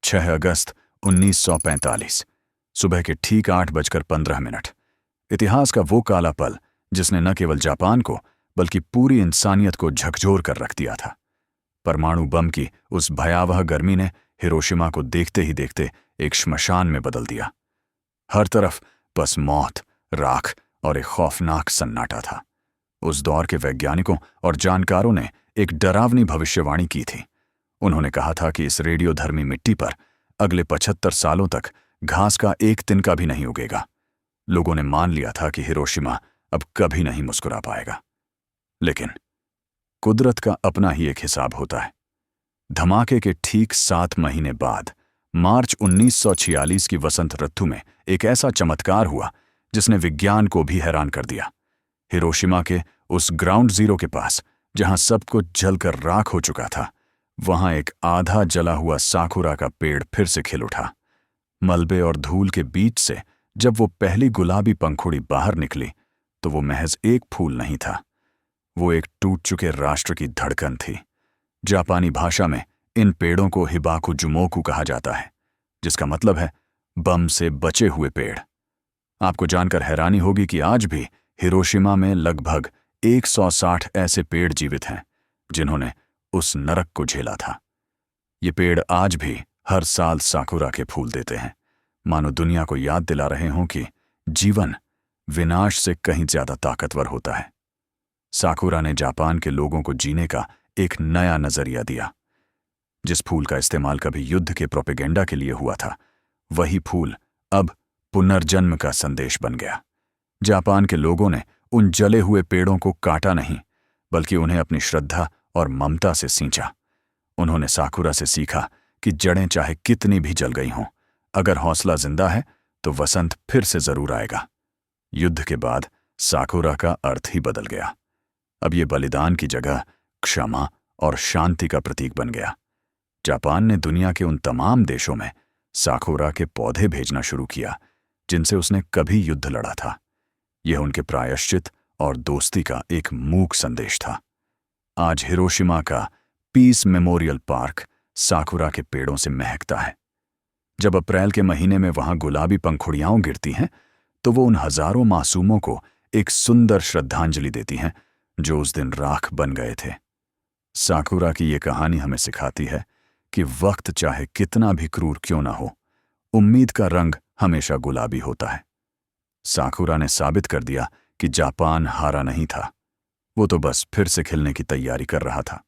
6 अगस्त 1945 सुबह के ठीक 8:15। इतिहास का वो काला पल जिसने न केवल जापान को बल्कि पूरी इंसानियत को झकझोर कर रख दिया था। परमाणु बम की उस भयावह गर्मी ने हिरोशिमा को देखते ही देखते एक श्मशान में बदल दिया। हर तरफ बस मौत, राख और एक खौफनाक सन्नाटा था। उस दौर के वैज्ञानिकों और जानकारों ने एक डरावनी भविष्यवाणी की थी। उन्होंने कहा था कि इस रेडियोधर्मी मिट्टी पर अगले 75 सालों तक घास का एक तिनका भी नहीं उगेगा। लोगों ने मान लिया था कि हिरोशिमा अब कभी नहीं मुस्कुरा पाएगा। लेकिन कुदरत का अपना ही एक हिसाब होता है। धमाके के ठीक 7 महीने बाद मार्च 1946 की वसंत ऋतु में एक ऐसा चमत्कार हुआ जिसने विज्ञान को भी हैरान कर दिया। हिरोशिमा के उस ग्राउंड जीरो के पास, जहां सब कुछ जलकर राख हो चुका था, वहां एक आधा जला हुआ साकुरा का पेड़ फिर से खिल उठा। मलबे और धूल के बीच से जब वो पहली गुलाबी पंखुड़ी बाहर निकली तो वो महज एक फूल नहीं था, वो एक टूट चुके राष्ट्र की धड़कन थी। जापानी भाषा में इन पेड़ों को हिबाकु जुमोकु कहा जाता है, जिसका मतलब है बम से बचे हुए पेड़। आपको जानकर हैरानी होगी कि आज भी हिरोशिमा में लगभग 160 ऐसे पेड़ जीवित हैं जिन्होंने उस नरक को झेला था। ये पेड़ आज भी हर साल साकुरा के फूल देते हैं, मानो दुनिया को याद दिला रहे हों कि जीवन विनाश से कहीं ज्यादा ताकतवर होता है। साकुरा ने जापान के लोगों को जीने का एक नया नजरिया दिया। जिस फूल का इस्तेमाल कभी युद्ध के प्रोपेगेंडा के लिए हुआ था, वही फूल अब पुनर्जन्म का संदेश बन गया। जापान के लोगों ने उन जले हुए पेड़ों को काटा नहीं, बल्कि उन्हें अपनी श्रद्धा और ममता से सींचा। उन्होंने साकुरा से सीखा कि जड़ें चाहे कितनी भी जल गई हों, अगर हौसला जिंदा है तो वसंत फिर से जरूर आएगा। युद्ध के बाद साकुरा का अर्थ ही बदल गया। अब ये बलिदान की जगह क्षमा और शांति का प्रतीक बन गया। जापान ने दुनिया के उन तमाम देशों में साकुरा के पौधे भेजना शुरू किया जिनसे उसने कभी युद्ध लड़ा था। यह उनके प्रायश्चित और दोस्ती का एक मूक संदेश था। आज हिरोशिमा का पीस मेमोरियल पार्क साकुरा के पेड़ों से महकता है। जब अप्रैल के महीने में वहां गुलाबी पंखुड़ियां गिरती हैं तो वो उन हजारों मासूमों को एक सुंदर श्रद्धांजलि देती हैं जो उस दिन राख बन गए थे। साकुरा की ये कहानी हमें सिखाती है कि वक्त चाहे कितना भी क्रूर क्यों ना हो, उम्मीद का रंग हमेशा गुलाबी होता है। साकुरा ने साबित कर दिया कि जापान हारा नहीं था, वो तो बस फिर से खिलने की तैयारी कर रहा था।